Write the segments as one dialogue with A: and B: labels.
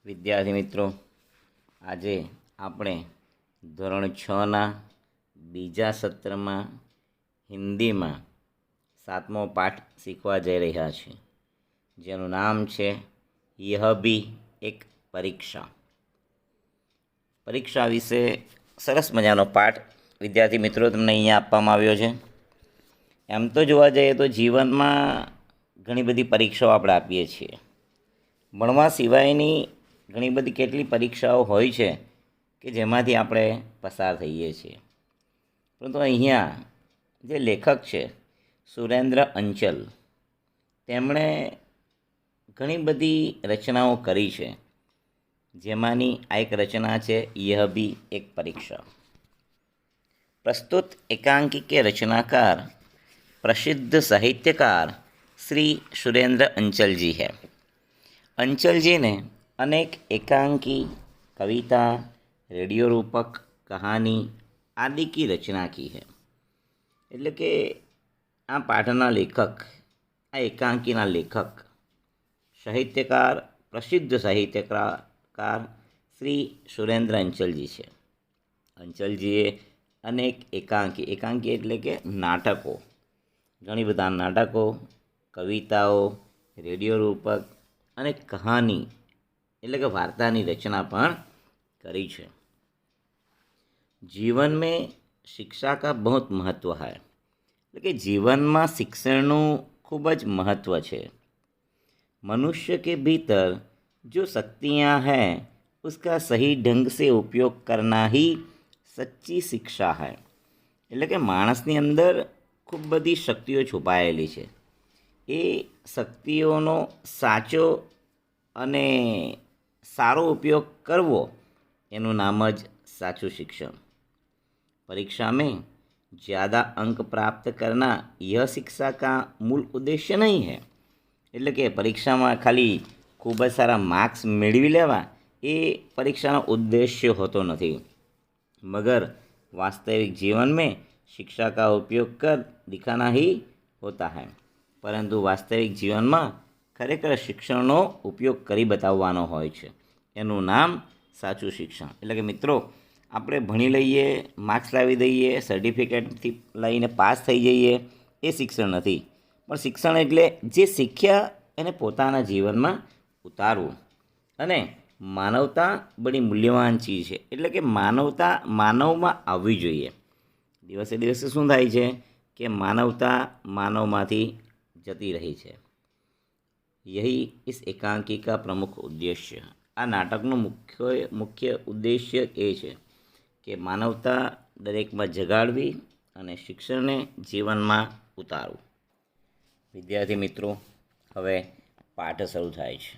A: વિદ્યાર્થી મિત્રો, આજે આપણે ધોરણ 6ના બીજા સત્રમાં હિન્દીમાં 7મો પાઠ શીખવા જઈ રહ્યા છીએ, જેનું નામ છે યહ ભી એક પરીક્ષા. પરીક્ષા વિશે સરસ મજાનો પાઠ વિદ્યાર્થી મિત્રો તમને અહીંયા આપવામાં આવ્યો છે. એમ તો જોવા જઈએ તો જીવનમાં ઘણી બધી પરીક્ષાઓ આપણે આપીએ છીએ. ભણવા સિવાયની ઘણી બધી કેટલી પરીક્ષાઓ હોય છે કે જેમાંથી આપણે પસાર થઈએ છીએ. પરંતુ અહીંયા જે લેખક છે સુરેન્દ્ર અંચલ, તેમણે ઘણી બધી રચનાઓ કરી છે, જેમાંની આ એક રચના છે યહ ભી એક પરીક્ષા. प्रस्तुत एकांकी के रचनाकार प्रसिद्ध साहित्यकार श्री सुरेंद्र अंचल जी है. अंचल जी ने अनेक एकांकी, कविता, रेडियो रूपक, कहानी आदि की रचना की है. એટલે કે આ પાઠના લેખક, આ એકાંકીના લેખક, સાહિત્યકાર, પ્રસિદ્ધ સાહિત્યકાર શ્રી સુરેન્દ્ર અંચલજી છે. અંચલજીએ અનેક એકાંકી એટલે કે નાટકો, ઘણી બધા નાટકો, કવિતાઓ, રેડિયો રૂપક અને કહાની એટલે કે વાર્તાની રચના પણ કરી છે. જીવન में शिक्षा का बहुत महत्व है. એટલે કે જીવનમાં શિક્ષણનું ખૂબ જ મહત્ત્વ છે. मनुष्य के भीतर जो शक्तियाँ हैं उसका सही ढंग से उपयोग करना ही સચ્ચી શિક્ષા હૈ. એટલે કે માણસની અંદર ખૂબ બધી શક્તિઓ છુપાયેલી છે. એ શક્તિઓનો સાચો અને સારો ઉપયોગ કરવો એનું નામ જ સાચું શિક્ષણ. परीक्षा में ज़्यादा अंक प्राप्त करना यह शिक्षा का मूल उद्देश्य नहीं है. એટલે કે પરીક્ષામાં ખાલી ખૂબ જ સારા માર્ક્સ મેળવી લેવા એ પરીક્ષાનો ઉદ્દેશ્ય હોતો નથી. मगर वास्तविक जीवन में शिक्षा का उपयोग कर दिखाना ही होता है. પરંતુ વાસ્તવિક જીવનમાં ખરેખર શિક્ષણનો ઉપયોગ કરી બતાવવાનો હોય છે. એનું નામ સાચું શિક્ષણ. એટલે કે મિત્રો, આપણે ભણી લઈએ, માર્ક્સ લાવી દઈએ, સર્ટિફિકેટથી લઈને પાસ થઈ જઈએ, એ શિક્ષણ નથી. પણ શિક્ષણ એટલે જે શીખ્યા એને પોતાના જીવનમાં ઉતારવું. અને માનવતા બડી મૂલ્યવાન ચીજ છે. એટલે કે માનવતા માનવમાં આવવી જોઈએ. દિવસે દિવસે શું થાય છે કે માનવતા માનવમાંથી જતી રહી છે. યહી ઇસ એકાંકી કા પ્રમુખ ઉદ્દેશ્ય. આ નાટકનું મુખ્ય ઉદ્દેશ્ય એ છે કે માનવતા દરેકમાં જગાડવી અને શિક્ષણને જીવનમાં ઉતારવું. વિદ્યાર્થી મિત્રો, હવે પાઠ શરૂ થાય છે.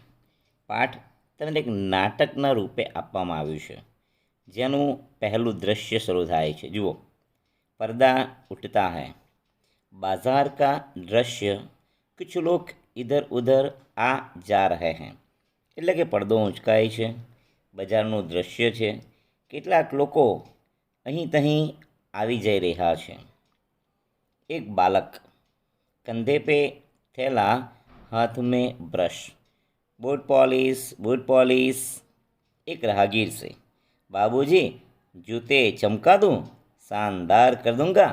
A: પાઠ તમને એક નાટકના રૂપે આપવામાં આવ્યું છે, જેનું પહેલું દ્રશ્ય શરૂ થાય છે. જુઓ, पर्दा उठता है. बाजार का दृश्य, कुछ लोग इधर उधर आ जा रहे हैं. એટલે કે પડદો ઊંચકાય છે, બજારનું દૃશ્ય છે, કેટલાક લોકો અહીં તહીં આવી જઈ રહ્યા છે. એક બાલક, कंधे पे थैला, हाथ में ब्रश, बूट पॉलिश. एक राहगीर से, बाबूजी जूते चमका दूँ, शानदार कर दूंगा.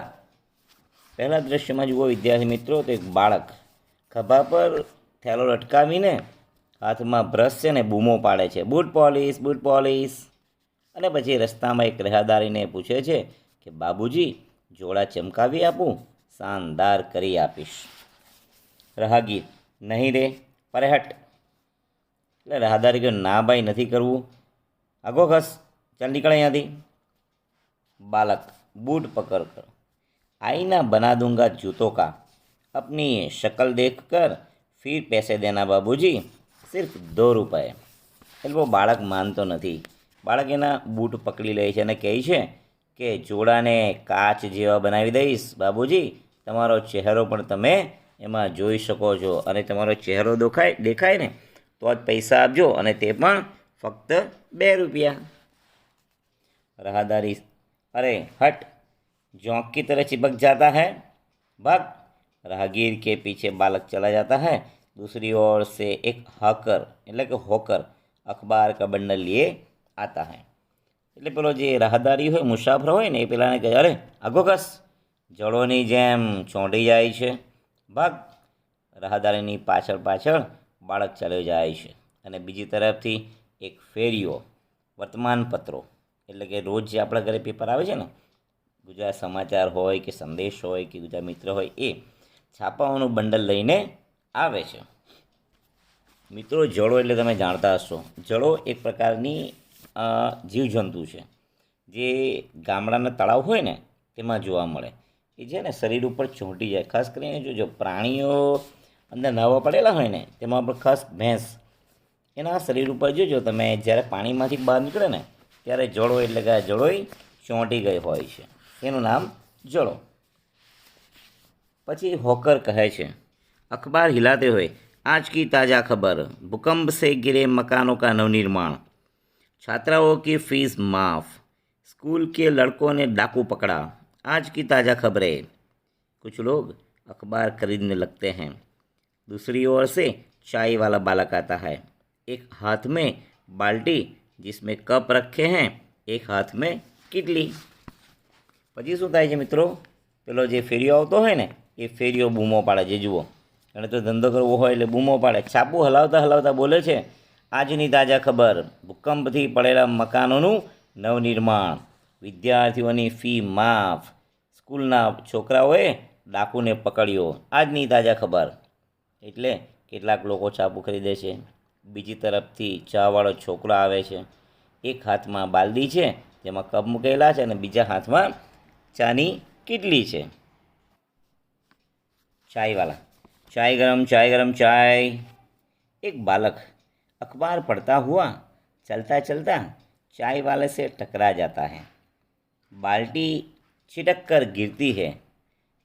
A: પહેલા દ્રશ્યમાં જુઓ વિદ્યાર્થી મિત્રો, તો એક બાળક ખભા પર થેલો લટકાવીને હાથમાં બ્રશ છે ને બૂમો પાડે છે, બૂટ પોલિશ. અને પછી રસ્તામાં એક રાહદારીને પૂછે છે કે બાબુજી જોડા ચમકાવી આપું, શાનદાર કરી આપીશ. રાહગીર, નહીં રે, પરે હટ. એટલે રાહદારી કે ના ભાઈ, નથી કરવું, આગો ખસ, ચાલ નીકળ અહીંયાથી. बालक, बूट पकड़ कर, आईना बना दूंगा जूतों का, अपनी शक्ल देख कर फिर पैसे देना बाबूजी, सिर्फ ₹2. એટલે બહુ બાળક માનતો નથી. બાળક એના બૂટ પકડી લે છે અને કહે છે કે જોડાને કાચ જેવા બનાવી દઈશ બાબુજી, તમારો ચહેરો પણ તમે એમાં જોઈ શકો છો, અને તમારો ચહેરો દેખાય ને તો જ પૈસા આપજો, અને તે પણ ફક્ત ₹2. રાહદારી, अरे हट, जोंक की तरह चिपक जाता है, भाग. राहगीर के पीछे बालक चला जाता है. दूसरी ओर से एक हॉकर એટલે કે હોકર અખબાર કા બંડલ લીએ આતા હૈ. એટલે પેલો જે રાહદારી હોય, મુસાફર હોય ને, એ પેલાને કહે, અરે આગો કસ, જળોની જેમ ચોંટી જાય છે, ભાગ. રાહદારીની પાછળ પાછળ બાળક ચાલ્યો જાય છે. અને બીજી તરફથી એક ફેરીઓ વર્તમાનપત્રો, એટલે કે રોજ જે આપણા ઘરે પેપર આવે છે ને, ગુજરાત સમાચાર હોય કે સંદેશ હોય કે ગુજરાત મિત્ર હોય, એ છાપાઓનું બંડલ લઈને આવે છે. મિત્રો, જળો એટલે તમે જાણતા હશો, જળો એક પ્રકારની જીવજંતુ છે જે ગામડાના તળાવ હોય ને તેમાં જોવા મળે. એ છે ને શરીર ઉપર ચોંટી જાય. ખાસ કરીને જોજો, પ્રાણીઓ અંદર નાહવા પડેલા હોય ને, તેમાં આપણે ખાસ ભેંસ, એના શરીર ઉપર જોજો તમે, જ્યારે પાણીમાંથી બહાર નીકળે ને ત્યારે જળો એટલે કે જળોય ચોંટી ગઈ હોય છે. એનું નામ જળો. પછી હોકર કહે છે, अखबार हिलाते हुए आज की ताज़ा खबर, भूकंप से गिरे मकानों का नवनिर्माण, छात्राओं की फीस माफ़, स्कूल के लड़कों ने डाकू पकड़ा, आज की ताज़ा खबरें. कुछ लोग अखबार खरीदने लगते हैं. दूसरी ओर से चाय वाला बालक आता है, एक हाथ में बाल्टी जिसमें कप रखे हैं, एक हाथ में किटली. પછી શું થાય છે મિત્રો, પેલો જે ફેરીઓ આવતો હોય ને, એ ફેરીઓ બૂમો પાડે છે. જુઓ, એને તો ધંધો કરવો હોય એટલે બૂમો પાડે. છાપું હલાવતા હલાવતા બોલે છે, આજની તાજા ખબર, ભૂકંપથી પડેલા મકાનોનું નવનિર્માણ, વિદ્યાર્થીઓની ફી માફ, સ્કૂલના છોકરાઓએ ડાકુને પકડ્યો, આજની તાજા ખબર. એટલે કેટલાક લોકો છાપું ખરીદે છે. બીજી તરફથી ચાવાળો છોકરો આવે છે, એક હાથમાં બાલદી છે જેમાં કપ મૂકેલા છે અને બીજા હાથમાં ચાની કિટલી છે. चायवाला, चाय गरम चाय. एक बालक अखबार पढ़ता हुआ चलता चलता चाय वाले से टकरा जाता है, बाल्टी छिटक कर गिरती है,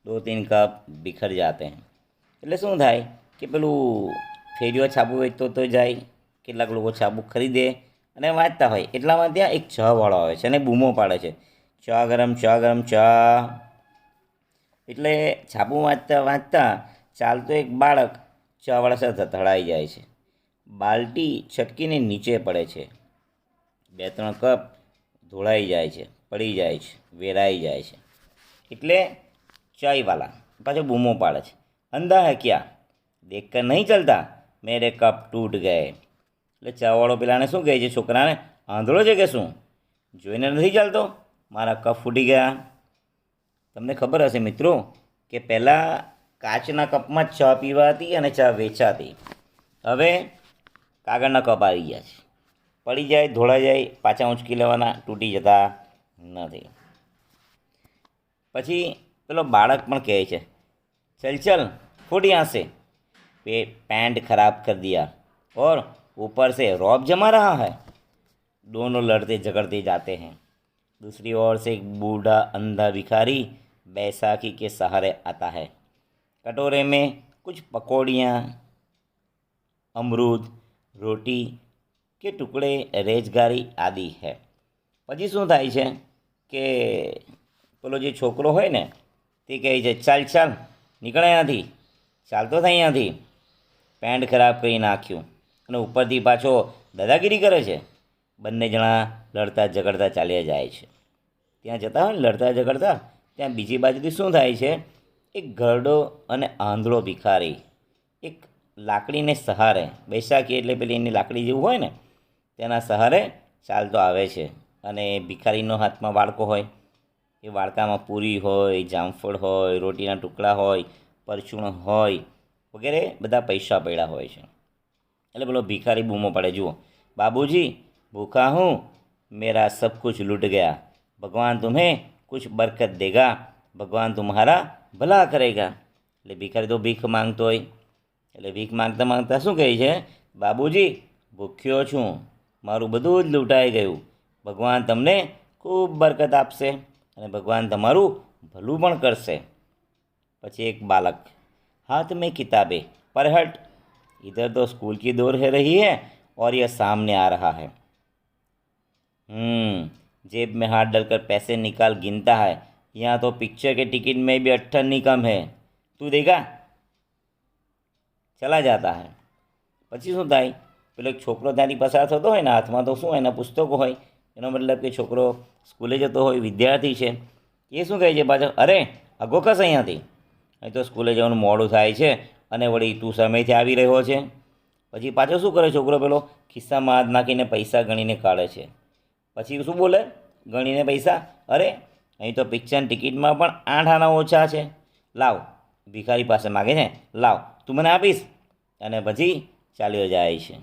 A: 2-3 कप बिखर जाते हैं. એટલે શું થાય કે પેલું ફેરીઓ છાપું વેચતો તો જાય, કેટલાક લોકો છાપું ખરીદે અને વાંચતા હોય, એટલામાં ત્યાં એક ચાવાળો આવે છે અને બૂમો પાડે છે, ચા ગરમ ચા. એટલે છાપું વાંચતા વાંચતા ચાલતો એક બાળક ચાવાળા સાથે અથડાઈ જાય છે, બાલટી છટકીને નીચે પડે છે, 2-3 કપ ધોળાઈ જાય છે, પડી જાય છે, વેરાઈ જાય છે. એટલે ચાયવાલા પાછો બૂમો પાડે છે, અંધા હે ક્યા, દેખ કર નહીં ચલતા, મેરે કપ તૂટ ગયે. એટલે ચાવાળો પેલાને શું કહે છે, છોકરાને, આંધળો છે કે શું, જોઈને નથી ચાલતો, મારા કપ ફૂટી ગયા. તમને ખબર હશે મિત્રો કે પહેલાં કાચના કપમાં ચા પીવાતી અને ચા વેચાતી. હવે કાગળના કપ આવી ગયા છે, પડી જાય, ધોળાઈ જાય, પાછા ઊંચકી લેવાના, તૂટી જતા નથી. પછી પેલો બાળક પણ કહે છે, चल फुट यहाँ से, पैंट खराब कर दिया और ऊपर से रौब जमा रहा है. दोनों लड़ते झगड़ते जाते हैं. दूसरी ओर से एक बूढ़ा अंधा भिखारी बैसाखी के सहारे आता है. कटोरे में कुछ पकौड़ियाँ, अमरूद, रोटी के टुकड़े, रेजगारी आदि है. પછી શું થાય છે કે પેલો જે છોકરો હોય ને તે કહે છે, ચાલ નીકળ અહીંયાથી, ચાલતો થાય અહીંયાથી, પેન્ટ ખરાબ કરી નાખ્યું અને ઉપરથી પાછો દાદાગીરી કરે છે. બંને જણા લડતા ઝઘડતા ચાલ્યા જાય છે. ત્યાં જતા હોય ને લડતા ઝઘડતા, ત્યાં બીજી બાજુથી શું થાય છે, એક ઘરડો અને આંધળો ભિખારી એક લાકડીને સહારે, બેસાખી એટલે પેલી એની લાકડી જેવું હોય ને તેના સહારે ચાલતો આવે છે. અને ભિખારીનો હાથમાં વાડકો હોય, એ વાડકામાં પૂરી હોય, જામફળ હોય, રોટીના ટુકડા હોય, પરચૂણ હોય વગેરે બધા પૈસા પડ્યા હોય છે. એટલે પેલો ભિખારી બૂમો પડે, જુઓ, બાબूजी भूखा हूँ, मेरा सब कुछ लूट गया, भगवान तुम्हें कुछ बरकत देगा, भगवान तुम्हारा भला करेगा. એટલે ભિખારી તો ભીખ માંગતો હોય, એટલે ભીખ માંગતા માંગતા શું કહે છે, બાબूजी ભૂખ્યો છું, મારું બધું જ લૂંટાઈ ગયું, ભગવાન તમને ખૂબ બરકત આપશે અને ભગવાન તમારું ભલું પણ કરશે. પછી એક બાલક, हाथ में किताबें, पर हट, इधर तो स्कूल की दौड़ है रही है और यह सामने आ रहा है. जेब में हाथ डालकर पैसे निकाल गिनता है, यहाँ तो पिक्चर के टिकट में भी 18 कम है, तू देगा. चला जाता है. પછી શું થાય પેલો એક છોકરો ત્યાંથી પસાર થતો હોય ને, હાથમાં તો શું એના પુસ્તકો હોય, એનો મતલબ કે છોકરો સ્કૂલે જતો હોય, વિદ્યાર્થી છે. એ શું કહે છે પાછળ, અરે આગો કસ અહીંયાથી, અહીં તો સ્કૂલે જવાનું મોડું થાય છે અને વળી તું સમયથી આવી રહ્યો છે. પછી પાછો શું કરે છોકરો, પેલો ખિસ્સામાં હાથ નાખીને પૈસા ગણીને કાઢે છે. પછી શું બોલે ગણીને પૈસા, અરે અહીં તો પિક્ચરની ટિકિટમાં પણ 8 આના ઓછા છે, લાવ. ભિખારી પાસે માગે છે, લાવ તું મને આપીશ. અને પછી ચાલ્યો જાય છે.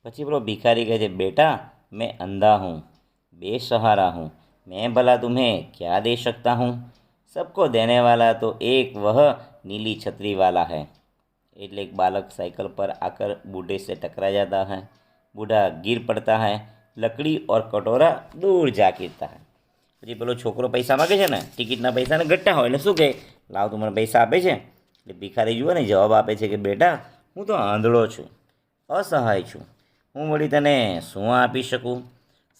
A: પછી પેલો ભિખારી કહે છે, બેટા मैं अंधा हूँ, बेसहारा हूँ, मैं भला तुम्हें क्या दे सकता हूँ, सबको देने वाला तो एक वह नीली छतरी वाला है. એટલે એક बालक साइकिल पर आकर बूढ़े से टकरा जाता है. बूढ़ा गिर पड़ता है, लकड़ी और कटोरा दूर जा गिरता है. પછી પેલો છોકરો પૈસા માગે છે ને, ટિકિટના પૈસાને ગટ્ટા હોય એટલે શું કહે, લાવ તું મને પૈસા આપે છે. એટલે ભિખારી જુઓ ને જવાબ આપે છે કે બેટા હું તો આંધળો છું, અસહાય છું, હું વળી તને શું આપી શકું.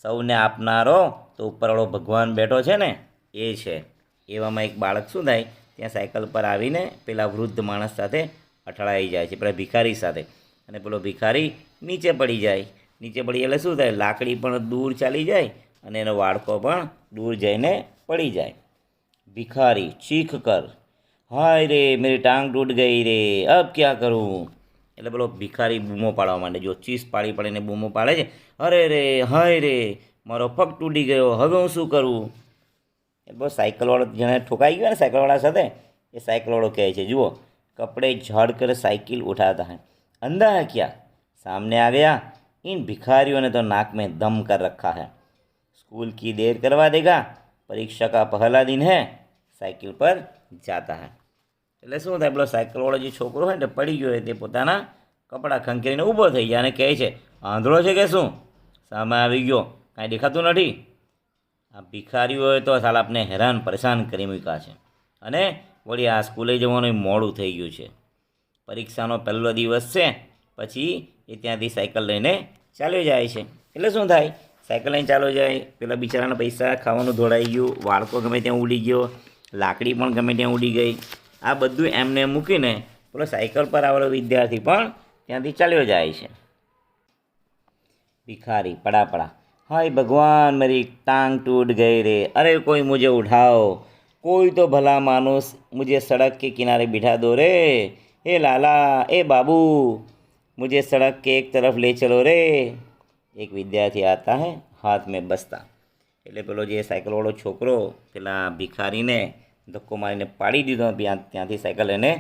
A: સૌને આપનારો તો ઉપરવાળો ભગવાન બેઠો છે ને, એ છે. એવામાં એક બાળક શું થાય, ત્યાં સાયકલ પર આવીને પેલા વૃદ્ધ માણસ સાથે અથડાઈ જાય છે, પેલા ભિખારી સાથે. અને પેલો ભિખારી નીચે પડી જાય. નીચે પડી એટલે શું થાય, લાકડી પણ દૂર ચાલી જાય અને એનો વાડકો પણ દૂર જઈને પડી જાય. ભિખારી ચીખ કર, હાય રે મેરી ટાંગ ટૂટ ગઈ રે, અબ ક્યાં કરું. એટલે પેલો ભિખારી બૂમો પાડવા માંડે, જો ચીસ પાડી પાડીને બૂમો પાડે છે, અરે રે હાય રે મારો પગ તૂટી ગયો, હવે હું શું કરું. એટલે સાયકલવાળો જેને ઠોકાઈ ગયો ને સાયકલવાળા સાથે, એ સાયકલવાળો કહે છે, જુઓ कपड़े झाड़ कर साइकिल उठाता है, अंधा है क्या, सामने आ गया, इन भिखारियों ने तो नाक में दम कर रखा है, स्कूल की देर करवा देगा, परीक्षा का पहला दिन है, साइकिल पर जाता है. એટલે શું થાય, પેલો સાયકલવાળો જે છોકરો હોય ને પડી ગયો હોય તે પોતાના કપડાં ખંખેરીને ઊભો થઈ જાય અને કહે છે, આંધળો છે કે શું, સામે આવી ગયો, કાંઈ દેખાતું નથી. આ ભિખારીઓએ તો સાલા આપને હેરાન પરેશાન કરી મૂક્યા છે અને વળી આ સ્કૂલે જવાનું મોડું થઈ ગયું છે. પરીક્ષાનો પહેલો દિવસ છે. પછી એ ત્યાંથી સાયકલ લઈને ચાલ્યો જાય છે. એટલે શું થાય, સાયકલ લઈને ચાલ્યો જાય, પેલા બિચારાના પૈસા ખાવાનું ધોળાઈ ગયું, વાળકો ગમે ત્યાં ઉડી ગયો, લાકડી પણ ગમે ત્યાં ઉડી ગઈ. આ બધું એમને મૂકીને પેલો સાયકલ પર આવેલો વિદ્યાર્થી પણ ત્યાંથી ચાલ્યો જાય છે. ભિખારી પડા પડા, हाय भगवान मेरी टांग टूट गई रे, अरे कोई मुझे उठाओ, कोई तो भला मानुस मुझे सड़क के किनारे बिठा दो रे, हे लाला ए बाबू मुझे सड़क के एक तरफ ले चलो रे. एक विद्यार्थी आता है हाथ में बस्ता. એટલે પેલો જે સાયકલવાળો છોકરો પેલા ભિખારીને ધક્કો મારીને પાડી દીધો, ત્યાંથી સાયકલ લઈને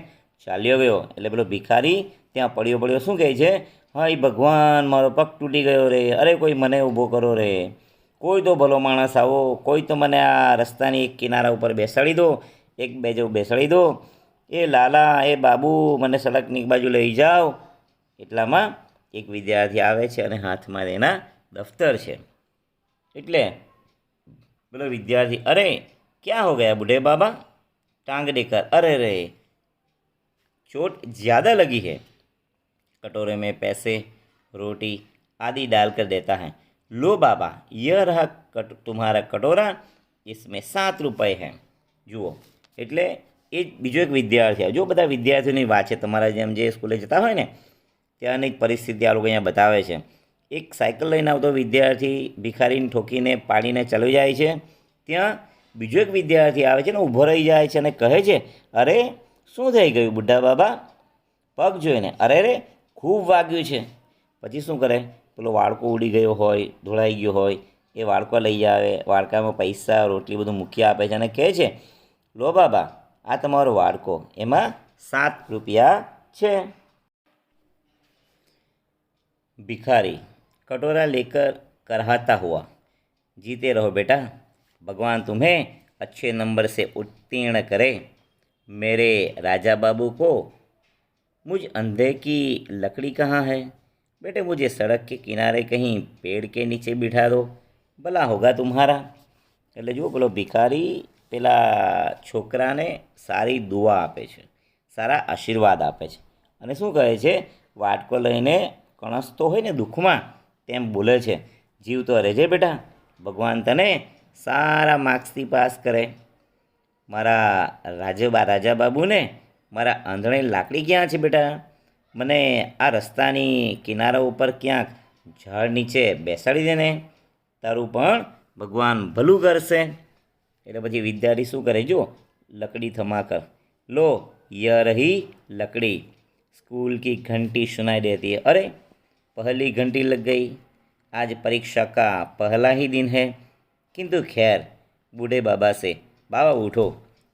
A: ચાલ્યો ગયો. એટલે પેલો ભિખારી ત્યાં પડ્યો પડ્યો શું કહે છે, હાય ભગવાન મારો પગ તૂટી ગયો રે, અરે કોઈ મને ઊભો કરો રે, કોઈ તો ભલો માણસ આવો, કોઈ તો મને આ રસ્તાની એક કિનારા ઉપર બેસાડી દો, એક બેજો બેસાડી દો, એ લાલા એ બાબુ મને સડકની બાજુ લઈ જાઓ. એટલામાં એક વિદ્યાર્થી આવે છે અને હાથમાં એના દફતર છે. એટલે પેલો વિદ્યાર્થી, અરે ક્યાં હો ગયા બુઢે બાબા, टांग देकर, अरे रे चोट ज़्यादा लगी है. कटोरे में पैसे रोटी आदि डालकर देता है, लो बाबा यह रहा तुम्हारा कटोरा, इसमें 7 रुपये हैं. જુઓ એટલે એ બીજો એક વિદ્યાર્થી આવે. જો બધા વિદ્યાર્થીઓની વાત છે, તમારા જેમ જે સ્કૂલે જતા હોય ને ત્યાંની પરિસ્થિતિ આ લોકો અહીંયા બતાવે છે. એક સાયકલ લઈને આવતો વિદ્યાર્થી ભિખારીને ઠોકીને પાડીને ચાલ્યો જાય છે. ત્યાં બીજો એક વિદ્યાર્થી આવે છે ને ઊભો રહી જાય છે અને કહે છે, અરે શું થઈ ગયું બુઢા બાબા, પગ જોઈને, અરે રે ખૂબ વાગ્યું છે. પછી શું કરે, પેલો વાડકો ઉડી ગયો હોય, ધોળાઈ ગયો હોય, એ વાડકો લઈ આવે, વાડકામાં પૈસા રોટલી બધું મૂકી આપે છે અને કહે છે, લો બાબા આ તમારો વાડકો, એમાં 7 રૂપિયા છે. भिखारी कटोरा लेकर करहाता हुआ, जीते रहो बेटा, भगवान तुम्हें अच्छे नंबर से उत्तीर्ण करे. मेरे राजा बाबू को मुझ अंधे की लकड़ी कहाँ है, बेटे मुझे सड़क के किनारे कहीं पेड़ के नीचे बिठा दो, भला होगा तुम्हारा. એટલે જુઓ પેલો ભિખારી પેલા છોકરાને સારી દુઆ આપે છે, સારા આશીર્વાદ આપે છે અને શું કહે છે, વાટકો લઈને કણસતો હોય ને દુઃખમાં તેમ બોલે છે, જીવતો રહેજે બેટા, ભગવાન તને સારા માર્ક્સથી પાસ કરે. મારા રાજા બાબુને મારા આંધણે લાકડી ક્યાં છે બેટા, મને આ રસ્તાની કિનારા ઉપર ક્યાંક ઝાડ નીચે બેસાડી દે ને, તારું પણ ભગવાન ભલું કરશે. એટલે પછી વિદ્યાર્થી શું કરે, જો લકડી થમાકર, લો ય રહી लकड़ी, स्कूल की घंटी सुनाई देती है, अरे पहली घंटी लग गई, आज परीक्षा का पहला ही दिन है. किंतु खैर, बूढ़े बाबा से, बाबा उठो,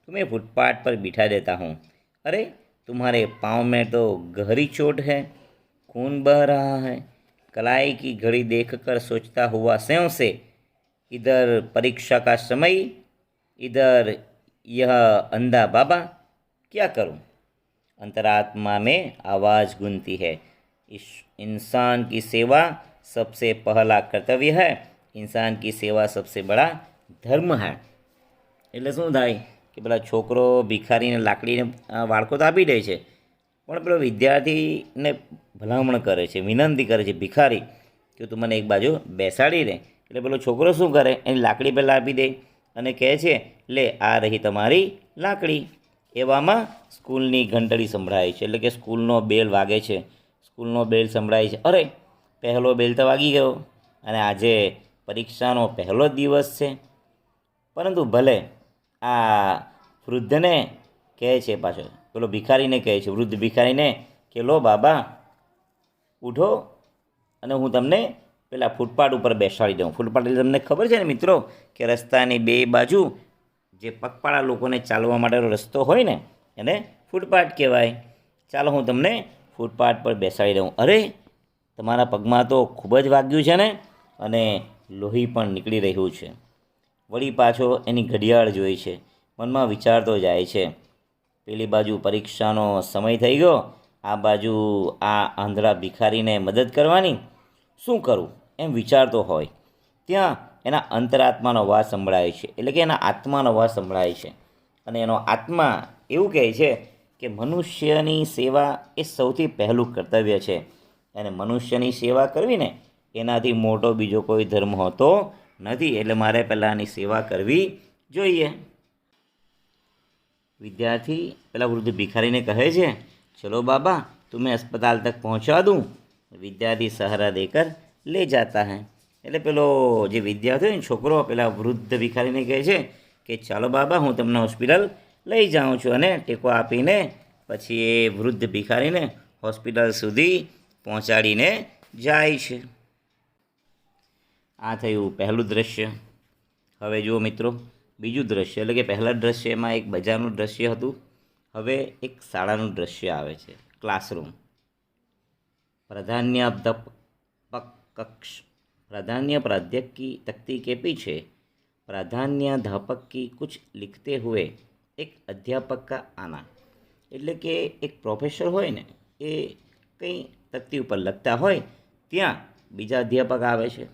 A: तुम्हें फुटपाथ पर बिठा देता हूँ. अरे तुम्हारे पाँव में तो गहरी चोट है, खून बह रहा है. कलाई की घड़ी देखकर सोचता हुआ स्वयं से, इधर परीक्षा का समय, इधर यह अंधा बाबा, क्या करूं. अंतरात्मा में आवाज़ गूंजती है, इस इंसान की सेवा सबसे पहला कर्तव्य है, इंसान की सेवा सबसे बड़ा धर्म है. એટલે શું થાય કે પેલા છોકરો ભિખારીને લાકડીને વાળકો તો આપી દે છે, પણ પેલો વિદ્યાર્થીને ભલામણ કરે છે, વિનંતી કરે છે, ભિખારી કે તું મને એક બાજુ બેસાડી દે. એટલે પેલો છોકરો શું કરે, એની લાકડી પહેલાં આપી દે અને કહે છે, લે આ રહી તમારી લાકડી. એવામાં સ્કૂલની ઘંટડી સંભળાય છે, એટલે કે સ્કૂલનો બેલ વાગે છે. સ્કૂલનો બેલ સંભળાય છે, અરે પહેલો બેલ તો વાગી ગયો અને આજે પરીક્ષાનો પહેલો જ દિવસ છે. પરંતુ ભલે આ વૃદ્ધને કહે છે, પાછો પેલો ભિખારીને કહે છે, વૃદ્ધ ભિખારીને કે લો બાબા ઉઠો અને હું તમને પેલા ફૂટપાથ ઉપર બેસાડી દઉં. ફૂટપાથ એટલે તમને ખબર છે ને મિત્રો કે રસ્તાની બે બાજુ જે પગપાળા લોકોને ચાલવા માટેનો રસ્તો હોય ને એને ફૂટપાથ કહેવાય. ચાલો હું તમને ફૂટપાથ પર બેસાડી દઉં. અરે તમારા પગમાં તો ખૂબ જ વાગ્યું છે ને અને લોહી પણ નીકળી રહ્યું છે. વળી પાછો એની ઘડિયાળ જોઈ છે, મનમાં વિચારતો જાય છે, પેલી બાજુ પરીક્ષાનો સમય થઈ ગયો, આ બાજુ આ આંધળા ભિખારીને મદદ કરવાની, શું કરું એમ વિચારતો હોય ત્યાં એના અંતરાત્માનો અવાજ સંભળાય છે, એટલે કે એના આત્માનો અવાજ સંભળાય છે. અને એનો આત્મા એવું કહે છે કે મનુષ્યની સેવા એ સૌથી પહેલું કર્તવ્ય છે અને મનુષ્યની સેવા કરવી ને એનાથી મોટો બીજો કોઈ ધર્મ હોતો નથી, એટલે મારે પહેલાંની સેવા કરવી જોઈએ. विद्यार्थी પેલા વૃદ્ધ ભિખારીને કહે છે, ચલો બાબા तुम्हें अस्पताल तक पहुंचा दूं. विद्यार्थी सहारा देकर ले जाता है. એટલે પેલો જે વિદ્યાર્થી હોય ને છોકરો પેલા વૃદ્ધ ભિખારીને કહે છે કે ચાલો બાબા હું તમને હોસ્પિટલ લઈ જાઉં છું, અને ટેકો આપીને પછી એ વૃદ્ધ ભિખારીને હોસ્પિટલ સુધી પહોંચાડીને જાય છે. આ થયું પહેલું દ્રશ્ય. હવે જુઓ મિત્રો બીજું દ્રશ્ય, એટલે કે પહેલાં દ્રશ્યમાં એક બજારનું દ્રશ્ય હતું, હવે એક શાળાનું દ્રશ્ય આવે છે, ક્લાસરૂમ. प्राधान्याध्यापक कक्ष. प्राध्यापक की तख्ती के पीछे प्राधान्याध्यापक की कुछ लिखते हुए एक अध्यापक का आना. એટલે કે એક પ્રોફેસર હોય ને એ કંઈ તખ્તી ઉપર લખતા હોય ત્યાં બીજા અધ્યાપક આવે છે.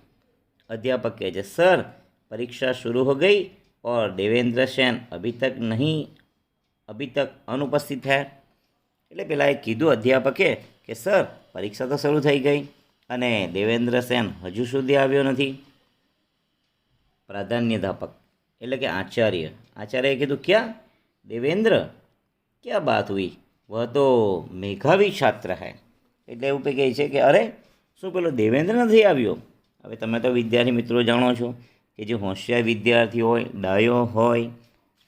A: अध्यापक કહે છે, सर परीक्षा शुरू हो गई और देवेंद्र सेन अभी तक अनुपस्थित है. એટલે પેલા એ કીધું અધ્યાપકે કે સર પરીક્ષા તો શરૂ થઈ ગઈ અને દેવેન્દ્ર સેન હજુ સુધી આવ્યો નથી. પ્રાધાન્યાધ્યાપક એટલે કે આચાર્યએ કીધું, ક્યાં દેવેન્દ્ર, ક્યાં બાત હુઈ, વહ તો મેઘાવી છાત્ર હૈ. એટલે એવું કહે છે કે અરે શું પેલો દેવેન્દ્ર નથી આવ્યો. હવે તમે તો વિદ્યાર્થી મિત્રો જાણો છો કે જે હોશિયાર વિદ્યાર્થી હોય, ડાયો હોય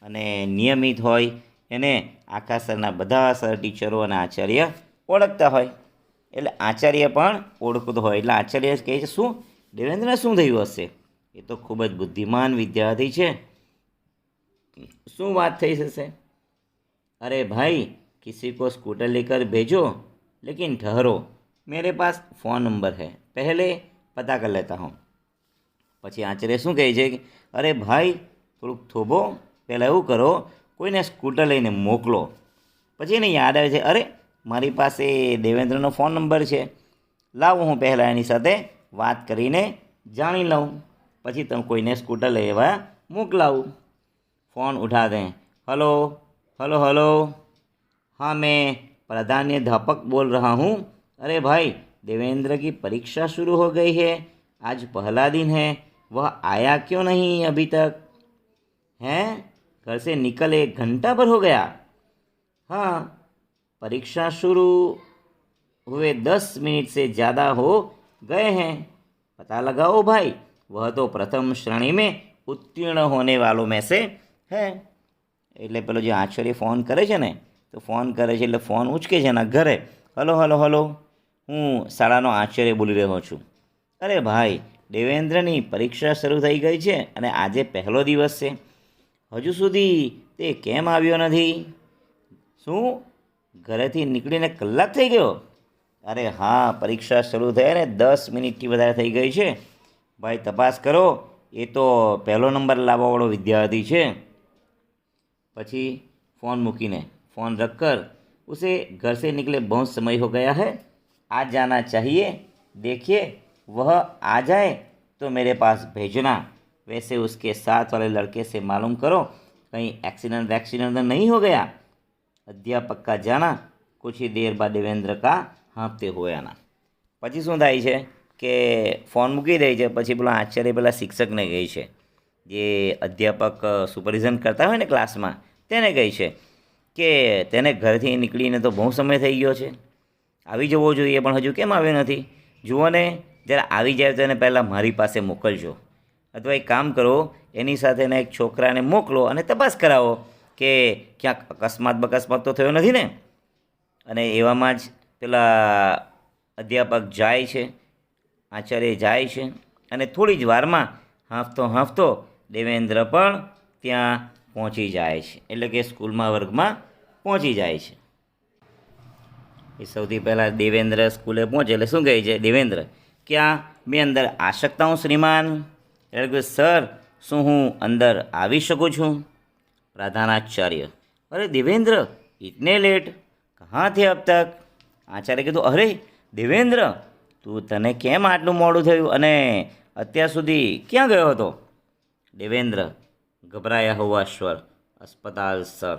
A: અને નિયમિત હોય એને આખા સરના બધા સર, ટીચરો અને આચાર્ય ઓળખતા હોય. એટલે આચાર્ય પણ ઓળખતો હોય. એટલે આચાર્ય કહે છે, શું દેવેન્દ્રને શું થયું હશે, એ તો ખૂબ જ બુદ્ધિમાન વિદ્યાર્થી છે, શું વાત થઈ હશે. अरे भाई किसी को स्कूटर लेकर भेजो, लेकिन ठहरो मेरे पास फ़ोन नंबर है, पहले पता कर लेता हूँ. પછી આચાર્ય શું કહે છે કે અરે ભાઈ થોડુંક થોભો, પહેલાં એવું કરો કોઈને સ્કૂટર લઈને મોકલો. પછી એને યાદ આવે છે, અરે મારી પાસે દેવેન્દ્રનો ફોન નંબર છે, લાવો હું પહેલાં એની સાથે વાત કરીને જાણી લઉં, પછી તમે કોઈને સ્કૂટર લેવા મોકલાવું. फ़ोन उठा दें. हेलो हेलो हेलो, हाँ मैं प्रधानाध्यापक बोल रहा हूँ. अरे भाई देवेंद्र की परीक्षा शुरू हो गई है, आज पहला दिन है, वह आया क्यों नहीं अभी तक. हैं, घर से निकल 1 घंटा पर हो गया. हाँ परीक्षा शुरू हुए 10 मिनट से ज़्यादा हो गए हैं। पता लगाओ भाई, वह तो प्रथम श्रेणी में उत्तीर्ण होने वालों में से है। એટલે પેલો જે આચાર્ય ફોન કરે છે ને, તો ફોન કરે છે એટલે ફોન ઉચકે છે એના ઘરે. હલો હલો હલો, હું શાળાનો આચાર્ય બોલી રહ્યો છું. અરે ભાઈ, દેવેન્દ્રની પરીક્ષા શરૂ થઈ ગઈ છે અને આજે પહેલો દિવસ છે. હજુ સુધી તે કેમ આવ્યો નથી? શું ઘરેથી નીકળીને કલાક થઈ ગયો? અરે હા, પરીક્ષા શરૂ થઈ ને 10 મિનિટથી વધારે થઈ ગઈ છે. ભાઈ તપાસ કરો, એ તો પહેલો નંબર લાવવાવાળો વિદ્યાર્થી છે. પછી फ़ोन મૂકીને, फ़ोन रखकर उसे घर से निकले बहुत समय हो गया है, आज जाना चाहिए. देखिए वह आ जाए तो मेरे पास भेजना. वैसे उसके साथ वाले लड़के से मालूम करो कहीं एक्सीडेंट वैक्सीडेंट तो नहीं हो गया. अध्यापक का जाना. कुछ ही देर बाद देवेंद्र का हाँफते हुए आना. પછી શું થાય છે કે ફોન મૂકી દે છે. પછી પેલા આચાર્ય પેલા શિક્ષકને કહે છે, જે અધ્યાપક સુપરવિઝન કરતા હોય ને ક્લાસમાં, તેને કહે છે કે તેને ઘરથી નીકળીને તો બહુ સમય થઈ ગયો છે, આવી જવો જોઈએ પણ હજુ કેમ આવ્યો નથી? જુઓ ને, જ્યારે આવી જાય તો એને પહેલાં મારી પાસે મોકલજો, અથવા એક કામ કરો, એની સાથે એના એક છોકરાને મોકલો અને તપાસ કરાવો કે ક્યાંક અકસ્માત બકસ્માત તો થયો નથી ને. અને એવામાં જ પેલા અધ્યાપક જાય છે, આચાર્ય જાય છે, અને થોડી જ વારમાં હાંફતો હાંફતો દેવેન્દ્ર પણ ત્યાં પહોંચી જાય છે. એટલે કે સ્કૂલમાં વર્ગમાં પહોંચી જાય છે. એ સૌથી પહેલાં દેવેન્દ્ર સ્કૂલે પહોંચે એટલે શું કહે છે દેવેન્દ્ર, ક્યાં મેં અંદર આ શકતા હું શ્રીમાન? એટલે કે સર, શું હું અંદર આવી શકું છું? પ્રધાનાચાર્ય, અરે દેવેન્દ્ર, ઇતને લેટ કहाँ थे अब तक? આચાર્ય કીધું, અરે દેવેન્દ્ર, તું તને કેમ આટલું મોડું થયું અને અત્યાર સુધી ક્યાં ગયો હતો? દેવેન્દ્ર ગભરાયા હુઆ સ્વર, અસ્પતાલ સર.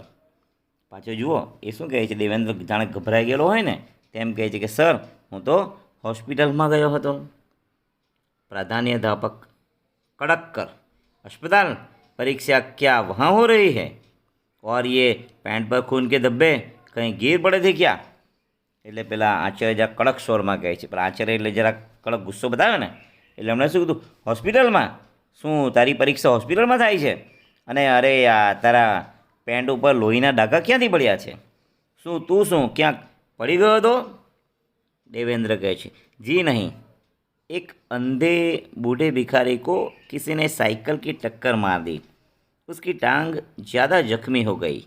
A: પાછો જુઓ એ શું કહે છે, દેવેન્દ્ર જાણે ગભરાઈ ગયેલો હોય ને તેમ કહે છે કે સર, હું તો હોસ્પિટલમાં ગયો હતો. प्राधान्याध्यापक कड़क कर, अस्पताल? परीक्षा क्या वहाँ हो रही है? और ये पैंट पर खून के धब्बे कहीं गिर पड़े थे क्या? એટલે પેલા આચાર્ય જરા કડક સ્વરમાં કહે છે. પણ આચાર્ય એટલે જરા કડક ગુસ્સો બતાવે ને, એટલે એમણે શું કીધું, હોસ્પિટલમાં? શું તારી પરીક્ષા હોસ્પિટલમાં થાય છે? અને અરે આ તારા પેન્ટ ઉપર લોહીના ડાઘા ક્યાંથી પડ્યા છે? શું ક્યાંક પડી ગયો હતો? देवेंद्र કહે છે, जी नहीं, एक अंधे बूढ़े भिखारी को किसी ने साइकिल की टक्कर मार दी. उसकी टांग ज़्यादा जख्मी हो गई.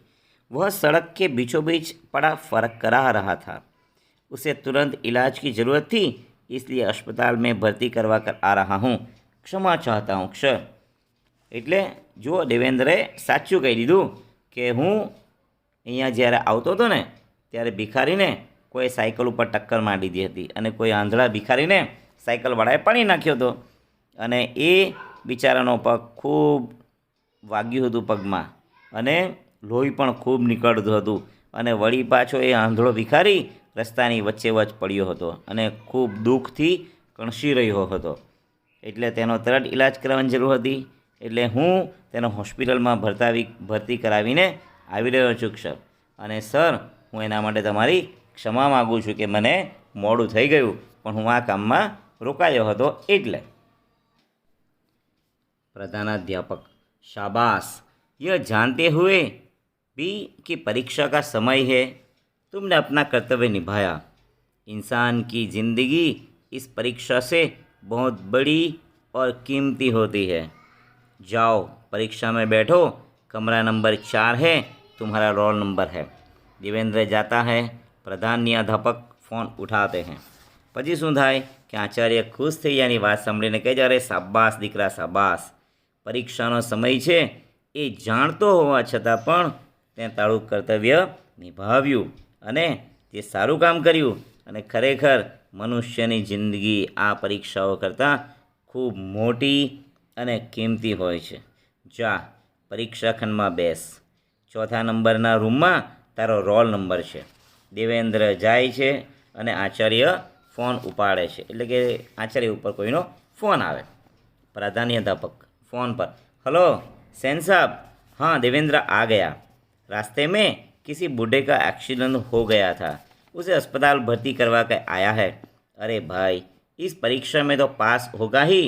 A: वह सड़क के बीचों बीच पड़ा फर्क करा रहा था. उसे तुरंत इलाज की ज़रूरत थी, इसलिए अस्पताल में भर्ती करवा कर आ रहा हूँ. क्षमा चाहता हूँ क्षर. એટલે જો દેવેન્દ્રે સાચું કહી દીધું કે હું અહીંયા જ્યારે આવતો હતો ને ત્યારે ભિખારીને કોઈ સાયકલ ઉપર ટક્કર મારી દીધી હતી અને કોઈ આંધળા ભિખારીને સાયકલવાળાએ પાડી નાખ્યો હતો અને એ બિચારાનો પગ ખૂબ વાગ્યું હતું પગમાં અને લોહી પણ ખૂબ નીકળતું હતું અને વળી પાછો એ આંધળો ભિખારી રસ્તાની વચ્ચે પડ્યો હતો અને ખૂબ દુઃખથી કણસી રહ્યો હતો. એટલે તેનો તરત ઇલાજ કરવાની જરૂર હતી. એટલે હું તેને હોસ્પિટલમાં ભરતી કરાવીને આવી રહ્યો છું સર. અને સર, હું એના માટે તમારી ક્ષમા માગું છું કે મને મોડું થઈ ગયું, પણ હું આ કામમાં રોકાયો હતો એટલે. प्रधानाध्यापक, शाबाश, यह जानते हुए भी कि परीक्षा का समय है तुमने अपना कर्तव्य निभाया. इंसान की ज़िंदगी इस परीक्षा से बहुत बड़ी और कीमती होती है. जाओ परीक्षा में बैठो, कमरा नंबर 4 है, तुम्हारा रोल नंबर है. देवेंद्र जाता है. प्रधानाध्यापक फ़ोन उठाते हैं. પછી શું થાય કે આચાર્ય ખુશ થઈ એની વાત સાંભળીને કહે છે, અરે શાબાશ દીકરા શાબાશ, પરીક્ષાનો સમય છે એ જાણતો હોવા છતાં પણ તે તારું કર્તવ્ય નિભાવ્યું અને તે સારું કામ કર્યું. અને ખરેખર મનુષ્યની જિંદગી આ પરીક્ષાઓ કરતાં ખૂબ મોટી અને કિંમતી હોય છે. જા પરીક્ષા ખંડમાં બેસ, 4થા નંબરના રૂમમાં તારો રોલ નંબર છે. દેવેન્દ્ર જાય છે અને આચાર્ય फ़ोन उपाड़े છે. એટલે કે આચાર્ય ઉપર કોઈનો फ़ोन આવે. प्राधान्याध्यापक फ़ोन पर, हेलो सेन साहब, हाँ देवेंद्र आ गया. रास्ते में किसी बूढ़े का एक्सीडेंट हो गया था, उसे अस्पताल भर्ती करवा के आया है। अरे भाई, इस परीक्षा में तो पास होगा ही,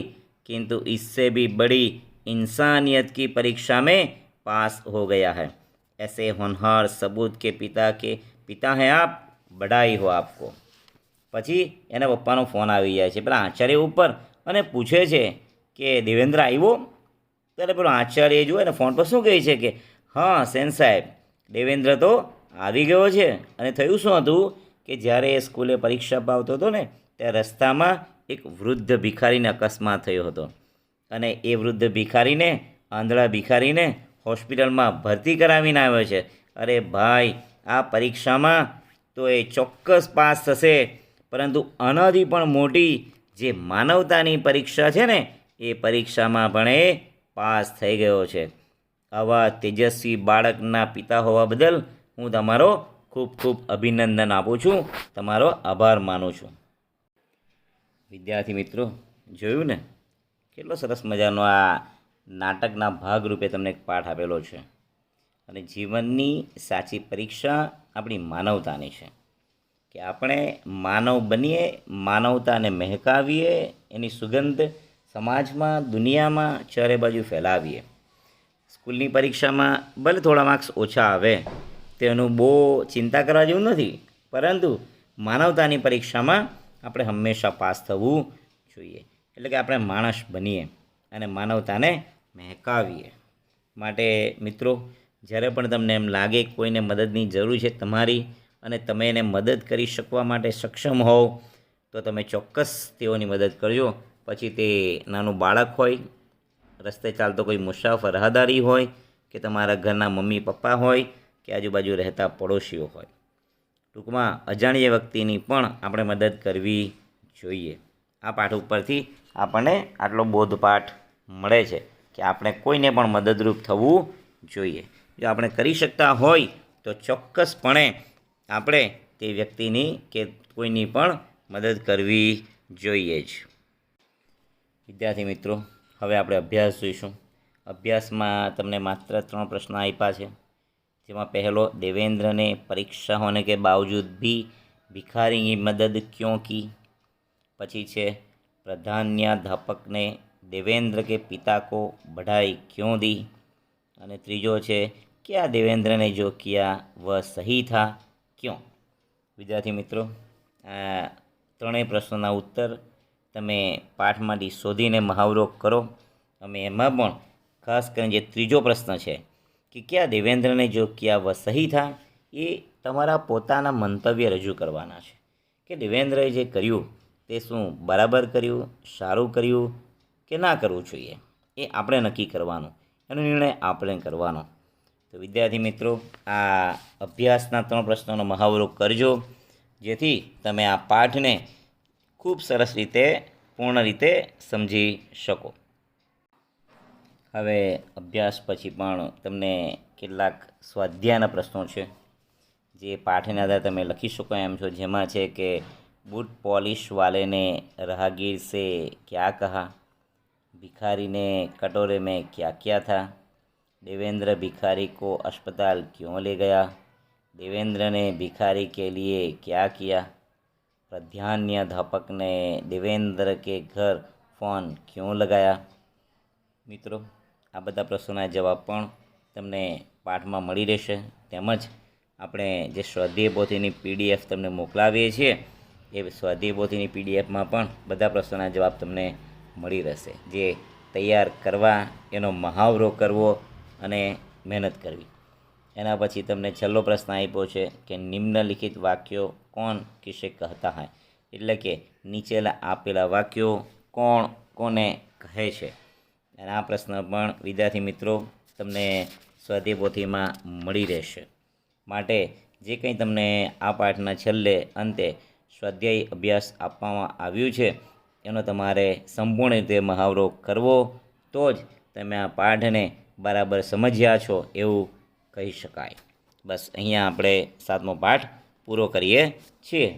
A: किंतु इससे भी बड़ी इंसानियत की परीक्षा में पास हो गया है। ऐसे होनहार सबूत के पिता हैं आप, બધાઈ હો આપકો। પછી એના પપ્પાનો ફોન આવી જાય છે પેલા આચાર્ય ઉપર અને પૂછે છે કે દેવેન્દ્ર આવ્યો? ત્યારે પેલો આચાર્ય જુએ ને ફોન પર શું કહે છે કે હા સેન સાહેબ, દેવેન્દ્ર તો આવી ગયો છે। અને થયું શું હતું કે જ્યારે એ સ્કૂલે પરીક્ષા આપતો હતો ને ત્યારે રસ્તામાં એક વૃદ્ધ ભિખારીને અકસ્માત થયો હતો અને એ વૃદ્ધ ભિખારીને, આંધળા ભિખારીને હોસ્પિટલમાં ભરતી કરાવીને આવ્યો છે। અરે ભાઈ, આ પરીક્ષામાં તો એ ચોક્કસ પાસ થશે, પરંતુ આનાથી પણ મોટી જે માનવતાની પરીક્ષા છે ને એ પરીક્ષામાં પણ એ પાસ થઈ ગયો છે। આવા તેજસ્વી બાળકના પિતા હોવા બદલ હું તમારો ખૂબ ખૂબ અભિનંદન આપું છું, તમારો આભાર માનું છું। વિદ્યાર્થી મિત્રો, જોયું ને કેટલો સરસ મજાનો આ નાટકના ભાગરૂપે તમને એક પાઠ આપેલો છે। અને જીવનની સાચી પરીક્ષા આપણી માનવતાની છે કે આપણે માનવ બનીએ, માનવતાને મહેકાવીએ, એની સુગંધ સમાજમાં, દુનિયામાં ચારે બાજુ ફેલાવીએ। સ્કૂલની પરીક્ષામાં ભલે થોડા માર્ક્સ ઓછા આવે તેનું બહુ ચિંતા કરવા જેવું નથી, પરંતુ માનવતાની પરીક્ષામાં આપણે હંમેશા પાસ થવું જોઈએ। એટલે કે આપણે માણસ બનીએ અને માનવતાને મહેકાવીએ। માટે મિત્રો, જ્યારે પણ તમને એમ લાગે કોઈને મદદની જરૂર છે તમારી અને તમે એને મદદ કરી શકવા માટે સક્ષમ હોવ તો તમે ચોક્કસ તેઓની મદદ કરજો। પછી તે નાનું બાળક હોય, રસ્તે ચાલતો કોઈ મુસાફર રાહદારી હોય, કે તમારા ઘરના મમ્મી પપ્પા હોય, કે આજુબાજુ રહેતા પડોશીઓ હોય, ટૂંકમાં અજાણ્યા વ્યક્તિની પણ આપણે મદદ કરવી જોઈએ। આ પાઠ ઉપરથી આપણને આટલો બોધપાઠ મળે છે કે આપણે કોઈને પણ મદદરૂપ થવું જોઈએ। જો આપણે કરી શકતા હોય તો ચોક્કસપણે આપણે તે વ્યક્તિની કે કોઈની પણ મદદ કરવી જોઈએ જ। વિદ્યાર્થી મિત્રો, હવે આપણે અભ્યાસ જોઈશું। અભ્યાસમાં તમને માત્ર 3 પ્રશ્નો આપ્યા છે, જેમાં પહેલો, देवेंद्र ने परीक्षा होने के बावजूद भी भिखारी की मदद क्यों की? પછી છે प्रधानाध्यापक ने देवेंद्र के पिता को बधाई क्यों दी? અને ત્રીજો છે क्या देवेंद्र ने जो किया वह सही था, क्यों? વિદ્યાર્થી મિત્રો, આ ત્રણેય પ્રશ્નોના ઉત્તર તમે પાઠમાંથી શોધીને મહાવરો કરો। અમે એમાં પણ ખાસ કરીને જે ત્રીજો પ્રશ્ન છે કે क्या देवेंद्र ने जो किया वह सही था, એ તમારા પોતાના મંતવ્ય રજૂ કરવાના છે કે દેવેન્દ્રએ જે કર્યું તે શું બરાબર કર્યું, સારું કર્યું કે ના કરવું જોઈએ, એ આપણે નક્કી કરવાનું, એનો નિર્ણય આપણે કરવાનો। તો વિદ્યાર્થી મિત્રો, આ અભ્યાસના 3 પ્રશ્નોનો મહાવરો કરજો, જેથી તમે આ પાઠને ખૂબ સરસ રીતે, પૂર્ણ રીતે સમજી શકો। હવે અભ્યાસ પછી પણ તમને કેટલાક સ્વાધ્યાયના પ્રશ્નો છે જે પાઠના આધારે તમે લખી શકો એમ છો। જેમાં છે કે बूट पॉलिश वाले ने राहगीर से क्या कहा? भिखारी ने कटोरे में क्या किया था? देवेंद्र भिखारी को अस्पताल क्यों ले गया? देवेंद्र ने भिखारी के लिए क्या किया? प्रधानाध्यापक ने देवेंद्र के घर फ़ोन क्यों लगाया? મિત્રો, આ બધા પ્રશ્નોના જવાબ પણ તમને પાઠમાં મળી રહેશે। તેમજ આપણે જે સ્વાધ્યાય પોથીની PDF તમને મોકલાવીએ છીએ એ સ્વાધ્યાય પોથીની PDFમાં પણ બધા પ્રશ્નોના જવાબ તમને મળી રહેશે, જે તૈયાર કરવા, એનો મહાવરો કરવો અને મહેનત કરવી। એના પછી તમને છેલ્લો પ્રશ્ન આપ્યો છે કે નિમ્નલિખિત વાક્યો કોણ કિસે કહેતા હૈ, એટલે કે નીચેલા આપેલા વાક્યો કોણ કોને કહે છે। અને આ પ્રશ્ન પણ વિદ્યાર્થી મિત્રો તમને સ્વાધ્યાય પોથીમાં મળી રહેશે। માટે જે કંઈ તમને આ પાઠના છેલ્લે અંતે સ્વાધ્યાય અભ્યાસ આપવામાં આવ્યું છે એનો તમારે સંપૂર્ણ રીતે મહાવરો કરવો, તો જ તમે આ પાઠને બરાબર સમજ્યા છો એવું કહી શકાય। બસ અહીંયા આપણે 7મો પાઠ પૂરો કરીએ છીએ।